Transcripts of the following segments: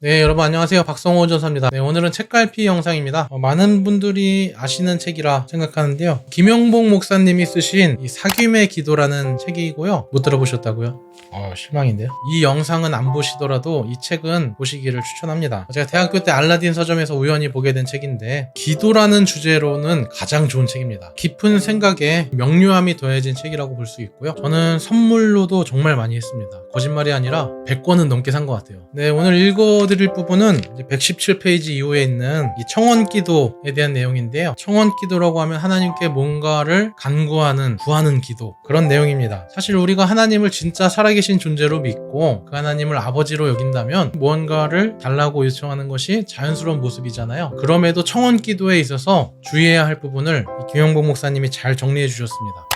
네, 여러분 안녕하세요. 박성호 전사입니다. 네, 오늘은 책갈피 영상입니다. 많은 분들이 아시는 책이라 생각하는데요. 김영복 목사님이 쓰신 이 사귐의 기도라는 책이고요. 못 들어보셨다고요? 실망인데요. 이 영상은 안 보시더라도 이 책은 보시기를 추천합니다. 제가 대학교 때 알라딘 서점에서 우연히 보게 된 책인데 기도라는 주제로는 가장 좋은 책입니다. 깊은 생각에 명료함이 더해진 책이라고 볼 수 있고요. 저는 선물로도 정말 많이 했습니다. 거짓말이 아니라 100권은 넘게 산 것 같아요. 네, 오늘 읽어드릴 부분은 117페이지 이후에 있는 이 청원기도에 대한 내용인데요. 청원기도라고 하면 하나님께 뭔가를 간구하는, 구하는 기도, 그런 내용입니다. 사실 우리가 하나님을 진짜 살아계신 존재로 믿고 그 하나님을 아버지로 여긴다면 무언가를 달라고 요청하는 것이 자연스러운 모습이잖아요. 그럼에도 청원기도에 있어서 주의해야 할 부분을 김영복 목사님이 잘 정리해 주셨습니다.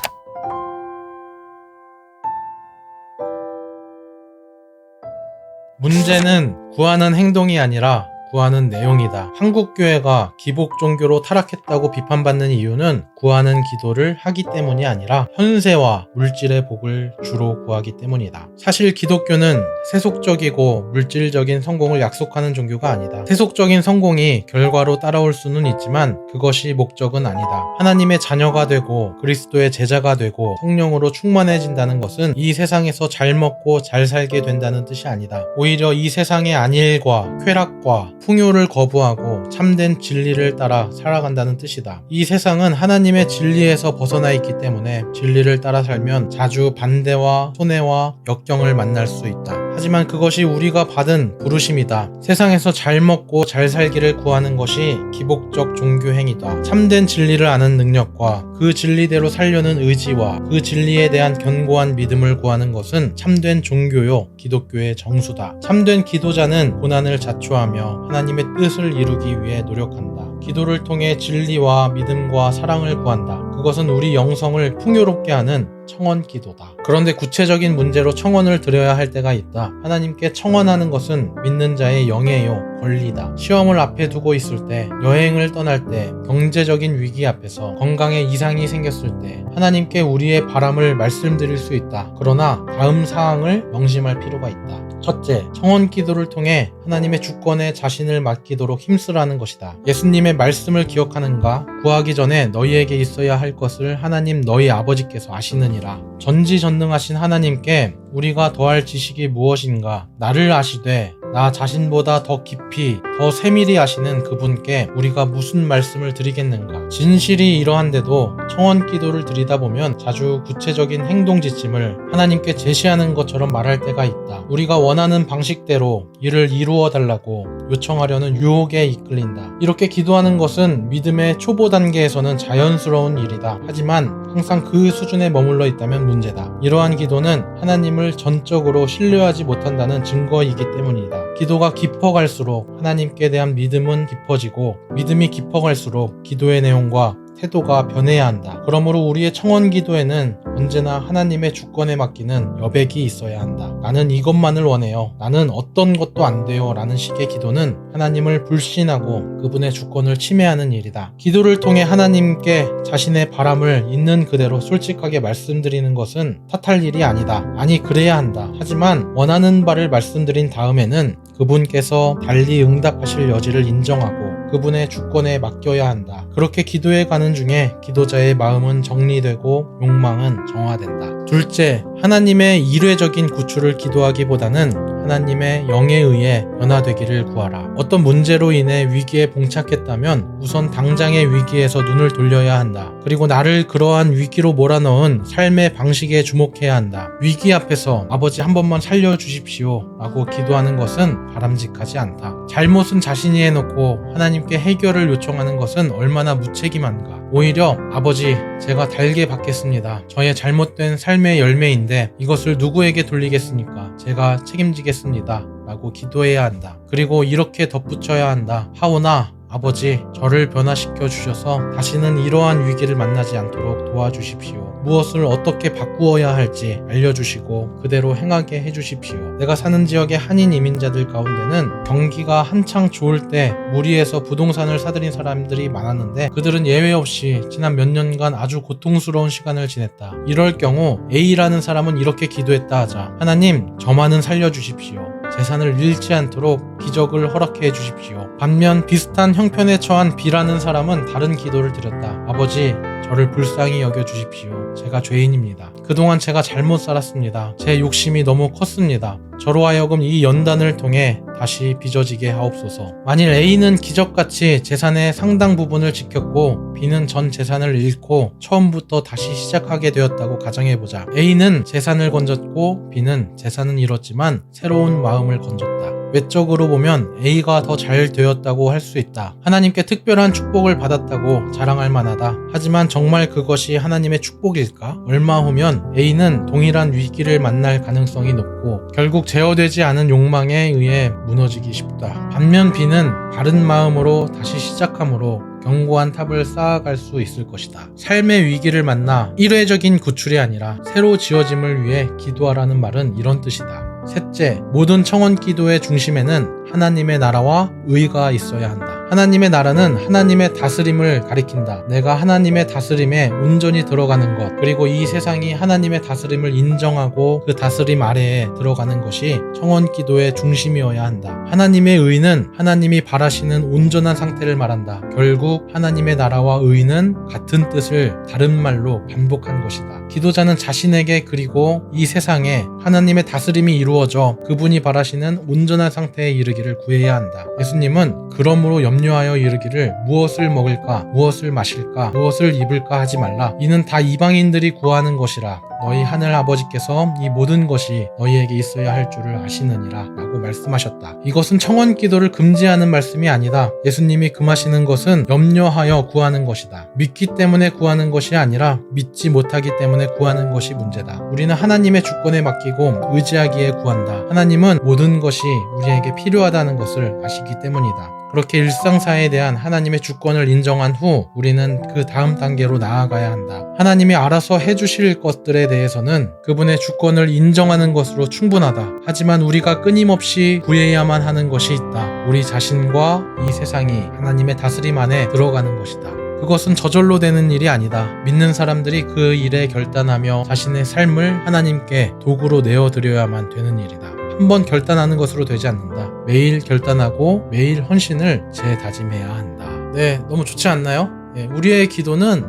문제는 구하는 행동이 아니라 구하는 내용이다. 한국교회가 기복 종교로 타락했다고 비판받는 이유는 구하는 기도를 하기 때문이 아니라 현세와 물질의 복을 주로 구하기 때문이다. 사실 기독교는 세속적이고 물질적인 성공을 약속하는 종교가 아니다. 세속적인 성공이 결과로 따라올 수는 있지만 그것이 목적은 아니다. 하나님의 자녀가 되고 그리스도의 제자가 되고 성령으로 충만해진다는 것은 이 세상에서 잘 먹고 잘 살게 된다는 뜻이 아니다. 오히려 이 세상의 안일과 쾌락과 풍요를 거부하고 참된 진리를 따라 살아간다는 뜻이다. 이 세상은 하나님의 진리에서 벗어나 있기 때문에 진리를 따라 살면 자주 반대와 손해와 역경을 만날 수 있다. 하지만 그것이 우리가 받은 부르심이다. 세상에서 잘 먹고 잘 살기를 구하는 것이 기복적 종교 행위다. 참된 진리를 아는 능력과 그 진리대로 살려는 의지와 그 진리에 대한 견고한 믿음을 구하는 것은 참된 종교요 기독교의 정수다. 참된 기도자는 고난을 자초하며 하나님의 뜻을 이루기 위해 노력한다. 기도를 통해 진리와 믿음과 사랑을 구한다. 그것은 우리 영성을 풍요롭게 하는 청원 기도다. 그런데 구체적인 문제로 청원을 드려야 할 때가 있다. 하나님께 청원하는 것은 믿는 자의 영예요, 권리다. 시험을 앞에 두고 있을 때, 여행을 떠날 때, 경제적인 위기 앞에서, 건강에 이상이 생겼을 때 하나님께 우리의 바람을 말씀드릴 수 있다. 그러나 다음 사항을 명심할 필요가 있다. 첫째, 청원 기도를 통해 하나님의 주권에 자신을 맡기도록 힘쓰라는 것이다. 예수님의 말씀을 기억하는가? 구하기 전에 너희에게 있어야 할 것을 하나님 너희 아버지께서 아시느니라. 전지전능하신 하나님께 우리가 더할 지식이 무엇인가? 나를 아시되 나 자신보다 더 깊이 더 세밀히 아시는 그분께 우리가 무슨 말씀을 드리겠는가? 진실이 이러한데도 청원 기도를 드리다 보면 자주 구체적인 행동 지침을 하나님께 제시하는 것처럼 말할 때가 있다. 우리가 원하는 방식대로 이를 이루어 달라고 요청하려는 유혹에 이끌린다. 이렇게 기도하는 것은 믿음의 초보 단계에서는 자연스러운 일이다. 하지만 항상 그 수준에 머물러 있다면 문제다. 이러한 기도는 하나님을 전적으로 신뢰하지 못한다는 증거이기 때문이다. 기도가 깊어갈수록 하나님께 대한 믿음은 깊어지고 믿음이 깊어갈수록 기도의 내용과 태도가 변해야 한다. 그러므로 우리의 청원 기도에는 언제나 하나님의 주권에 맡기는 여백이 있어야 한다. 나는 이것만을 원해요. 나는 어떤 것도 안 돼요. 라는 식의 기도는 하나님을 불신하고 그분의 주권을 침해하는 일이다. 기도를 통해 하나님께 자신의 바람을 있는 그대로 솔직하게 말씀드리는 것은 탓할 일이 아니다. 아니, 그래야 한다. 하지만 원하는 바를 말씀드린 다음에는 그분께서 달리 응답하실 여지를 인정하고 그분의 주권에 맡겨야 한다. 그렇게 기도해 가는 중에 기도자의 마음은 정리되고 욕망은 정화된다. 둘째, 하나님의 일회적인 구출을 기도하기보다는 하나님의 영에 의해 변화되기를 구하라. 어떤 문제로 인해 위기에 봉착했다면 우선 당장의 위기에서 눈을 돌려야 한다. 그리고 나를 그러한 위기로 몰아넣은 삶의 방식에 주목해야 한다. 위기 앞에서 아버지 한 번만 살려주십시오 라고 기도하는 것은 바람직하지 않다. 잘못은 자신이 해놓고 하나님께 해결을 요청하는 것은 얼마나 무책임한가. 오히려 아버지, 제가 달게 받겠습니다. 저의 잘못된 삶의 열매인데 이것을 누구에게 돌리겠습니까? 제가 책임지겠습니다 라고 기도해야 한다. 그리고 이렇게 덧붙여야 한다. 하오나 아버지, 저를 변화시켜 주셔서 다시는 이러한 위기를 만나지 않도록 도와주십시오. 무엇을 어떻게 바꾸어야 할지 알려주시고 그대로 행하게 해주십시오. 내가 사는 지역의 한인 이민자들 가운데는 경기가 한창 좋을 때 무리해서 부동산을 사들인 사람들이 많았는데 그들은 예외 없이 지난 몇 년간 아주 고통스러운 시간을 지냈다. 이럴 경우 A라는 사람은 이렇게 기도했다 하자. 하나님, 저만은 살려주십시오. 재산을 잃지 않도록 기적을 허락해 주십시오. 반면 비슷한 형편에 처한 B라는 사람은 다른 기도를 드렸다. 아버지, 저를 불쌍히 여겨 주십시오. 제가 죄인입니다. 그동안 제가 잘못 살았습니다. 제 욕심이 너무 컸습니다. 저로 하여금 이 연단을 통해 다시 빚어지게 하옵소서. 만일 A는 기적같이 재산의 상당 부분을 지켰고 B는 전 재산을 잃고 처음부터 다시 시작하게 되었다고 가정해보자. A는 재산을 건졌고 B는 재산은 잃었지만 새로운 마음을 건졌다. 외적으로 보면 A가 더 잘 되었다고 할 수 있다. 하나님께 특별한 축복을 받았다고 자랑할 만하다. 하지만 정말 그것이 하나님의 축복일까? 얼마 후면 A는 동일한 위기를 만날 가능성이 높고 결국 제어되지 않은 욕망에 의해 무너지기 쉽다. 반면 B는 바른 마음으로 다시 시작함으로 견고한 탑을 쌓아갈 수 있을 것이다. 삶의 위기를 만나 일회적인 구출이 아니라 새로 지어짐을 위해 기도하라는 말은 이런 뜻이다. 셋째, 모든 청원 기도의 중심에는 하나님의 나라와 의가 있어야 한다. 하나님의 나라는 하나님의 다스림을 가리킨다. 내가 하나님의 다스림에 온전히 들어가는 것, 그리고 이 세상이 하나님의 다스림을 인정하고 그 다스림 아래에 들어가는 것이 청원 기도의 중심이어야 한다. 하나님의 의는 하나님이 바라시는 온전한 상태를 말한다. 결국 하나님의 나라와 의는 같은 뜻을 다른 말로 반복한 것이다. 기도자는 자신에게 그리고 이 세상에 하나님의 다스림이 이루어져 그분이 바라시는 온전한 상태에 이르기를 구해야 한다. 예수님은 그러므로 염려하여 이르기를 무엇을 먹을까, 무엇을 마실까, 무엇을 입을까 하지 말라. 이는 다 이방인들이 구하는 것이라. 너희 하늘 아버지께서 이 모든 것이 너희에게 있어야 할 줄을 아시느니라 라고 말씀하셨다. 이것은 청원 기도를 금지하는 말씀이 아니다. 예수님이 금하시는 것은 염려하여 구하는 것이다. 믿기 때문에 구하는 것이 아니라 믿지 못하기 때문에 구하는 것이 문제다. 우리는 하나님의 주권에 맡기고 의지하기에 구한다. 하나님은 모든 것이 우리에게 필요하다는 것을 아시기 때문이다. 그렇게 일상사에 대한 하나님의 주권을 인정한 후 우리는 그 다음 단계로 나아가야 한다. 하나님이 알아서 해주실 것들에 대해서는 그분의 주권을 인정하는 것으로 충분하다. 하지만 우리가 끊임없이 구해야만 하는 것이 있다. 우리 자신과 이 세상이 하나님의 다스림 안에 들어가는 것이다. 그것은 저절로 되는 일이 아니다. 믿는 사람들이 그 일에 결단하며 자신의 삶을 하나님께 도구로 내어드려야만 되는 일이다. 한번 결단하는 것으로 되지 않는다. 매일 결단하고 매일 헌신을 재다짐해야 한다. 네, 너무 좋지 않나요? 우리의 기도는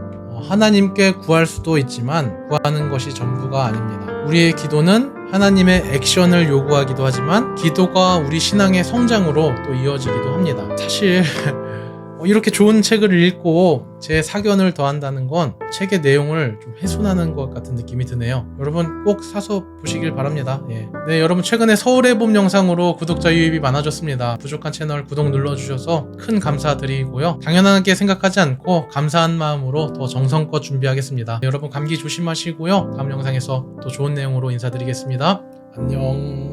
하나님께 구할 수도 있지만 구하는 것이 전부가 아닙니다. 우리의 기도는 하나님의 액션을 요구하기도 하지만 기도가 우리 신앙의 성장으로 또 이어지기도 합니다. 사실 이렇게 좋은 책을 읽고 제 사견을 더한다는 건 책의 내용을 좀 훼손하는 것 같은 느낌이 드네요. 여러분 꼭 사서 보시길 바랍니다. 네, 여러분 최근에 서울의 봄 영상으로 구독자 유입이 많아졌습니다. 부족한 채널 구독 눌러주셔서 큰 감사드리고요. 당연하게 생각하지 않고 감사한 마음으로 더 정성껏 준비하겠습니다. 여러분 감기 조심하시고요. 다음 영상에서 또 좋은 내용으로 인사드리겠습니다. 안녕.